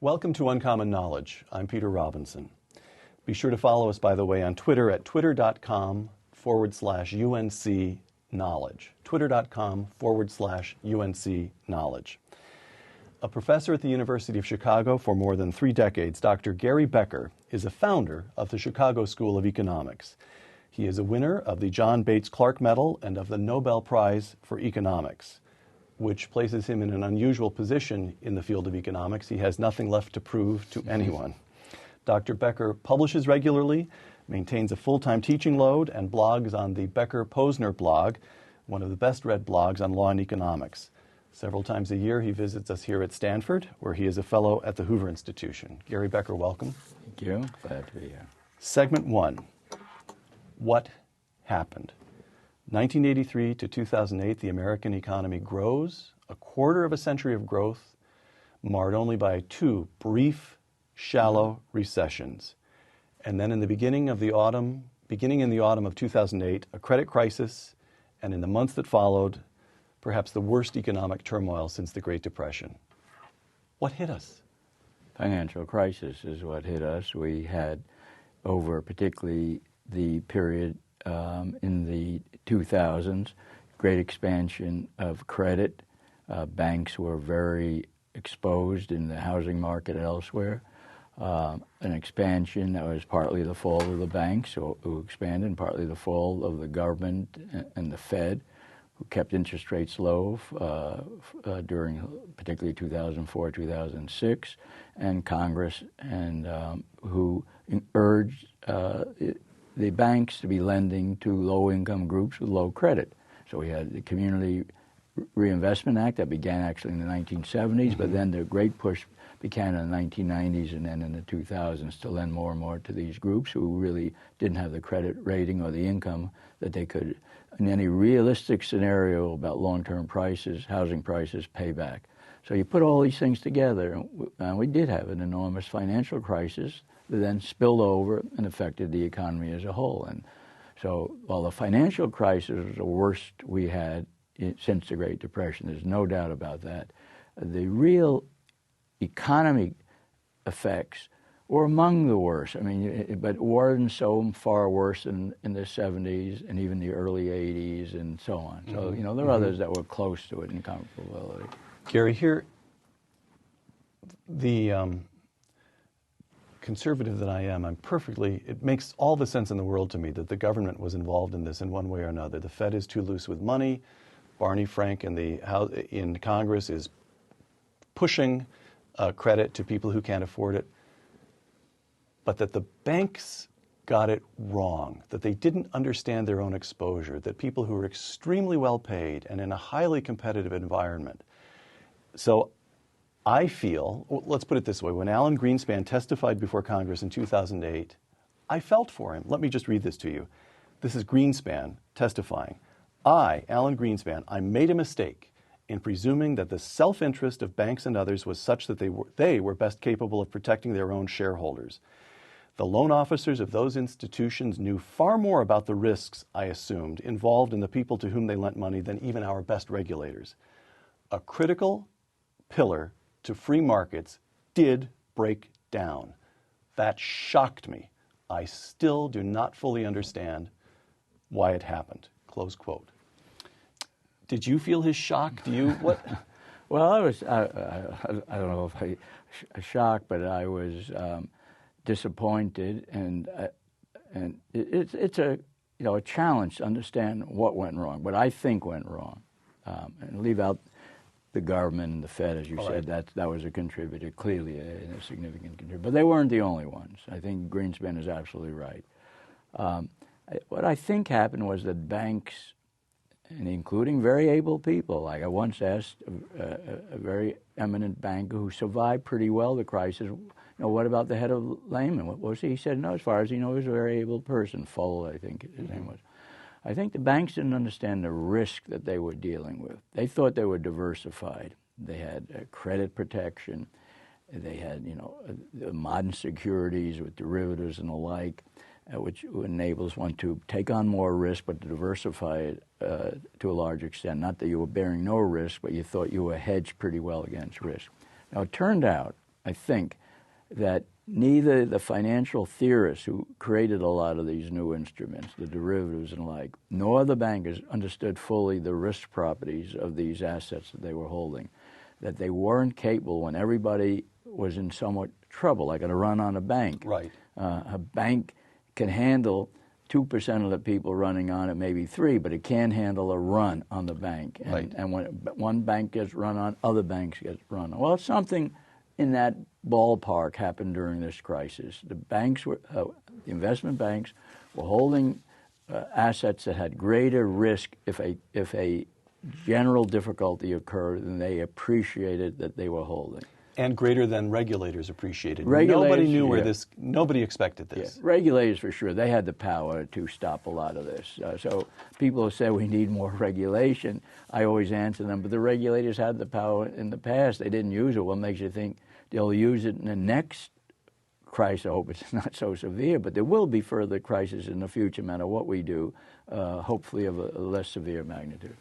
Welcome to Uncommon Knowledge. I'm Peter Robinson. Be sure to follow us, by the way, on Twitter at twitter.com/UNC knowledge. Twitter.com/UNC knowledge. A professor at the University of Chicago for more than 3 decades, Dr. Gary Becker is a founder of the Chicago School of Economics. He is a winner of the John Bates Clark Medal and of the Nobel Prize for Economics, which places him in an unusual position in the field of economics. He has nothing left to prove to anyone. Dr. Becker publishes regularly, maintains a full-time teaching load, and blogs on the Becker-Posner blog, one of the best-read blogs on law and economics. Several times a year, he visits us here at Stanford, where he is a fellow at the Hoover Institution. Gary Becker, welcome. Thank you. Glad to be here. Segment 1, what happened? 1983 to 2008, the American economy grows, a quarter of a century of growth, marred only by 2 brief, shallow recessions. And then in the beginning in the autumn of 2008, a credit crisis, and in the months that followed, perhaps the worst economic turmoil since the Great Depression. What hit us? Financial crisis is what hit us. We had, over particularly the period in the 2000s, great expansion of credit. Banks were very exposed in the housing market elsewhere. An expansion that was partly the fall of the banks who expanded, and partly the fall of the government and the Fed, who kept interest rates low during particularly 2004, 2006, and Congress, and who urged the banks to be lending to low-income groups with low credit. So we had the Community Reinvestment Act that began actually in the 1970s, but then the great push began in the 1990s and then in the 2000s to lend more and more to these groups who really didn't have the credit rating or the income that they could, in any realistic scenario about long-term prices, housing prices, pay back. So you put all these things together, and we did have an enormous financial crisis that then spilled over and affected the economy as a whole. And so while the financial crisis was the worst we had since the Great Depression, there's no doubt about that, the real economic effects were among the worst. I mean, but weren't so far worse in the 70s and even the early 80s and so on. So, you know, there are others that were close to it in comparability. Gary, here, the conservative that I am, it makes all the sense in the world to me that the government was involved in this in one way or another. The Fed is too loose with money. Barney Frank in Congress is pushing credit to people who can't afford it. But that the banks got it wrong, that they didn't understand their own exposure, that people who were extremely well paid and in a highly competitive environment. So I feel, let's put it this way, when Alan Greenspan testified before Congress in 2008, I felt for him. Let me just read this to you. This is Greenspan testifying. I, Alan Greenspan, I made a mistake in presuming that the self-interest of banks and others was such that they were best capable of protecting their own shareholders. The loan officers of those institutions knew far more about the risks, I assumed, involved in the people to whom they lent money than even our best regulators. A critical pillar to free markets did break down. That shocked me. I still do not fully understand why it happened. Close quote. Did you feel his shock? Do you? What? Well, I don't know if shocked, but I was disappointed, and it's a challenge to understand what went wrong, what I think went wrong, and leave out the government and the Fed, as you said. That was a contributor, clearly a significant contributor. But they weren't the only ones. I think Greenspan is absolutely right. What I think happened was that banks, and including very able people, like I once asked a very eminent banker who survived pretty well the crisis, what about the head of Lehman? What was he? He said, no, as far as he knows, he was a very able person. Full, I think his name was. I think the banks didn't understand the risk that they were dealing with. They thought they were diversified. They had credit protection. They had, modern securities with derivatives and the like, which enables one to take on more risk, but to diversify it to a large extent. Not that you were bearing no risk, but you thought you were hedged pretty well against risk. Now, it turned out, I think that neither the financial theorists who created a lot of these new instruments, the derivatives and the like, nor the bankers understood fully the risk properties of these assets that they were holding, that they weren't capable when everybody was in somewhat trouble, like a run on a bank. Right. A bank can handle 2% of the people running on it, maybe 3%, but it can't handle a run on the bank. And, Right. and when one bank gets run on, other banks get run on. Well, something in that ballpark happened during this crisis. The banks were, the investment banks were holding assets that had greater risk if a general difficulty occurred than they appreciated that they were holding. And greater than regulators appreciated. Regulators, Nobody knew where yeah. this, nobody expected this. Yeah. Regulators, for sure, they had the power to stop a lot of this. So people who say we need more regulation, I always answer them, but the regulators had the power in the past. They didn't use it. What makes you think they'll use it in the next crisis? I hope it's not so severe, but there will be further crises in the future, no matter what we do, hopefully of a less severe magnitude.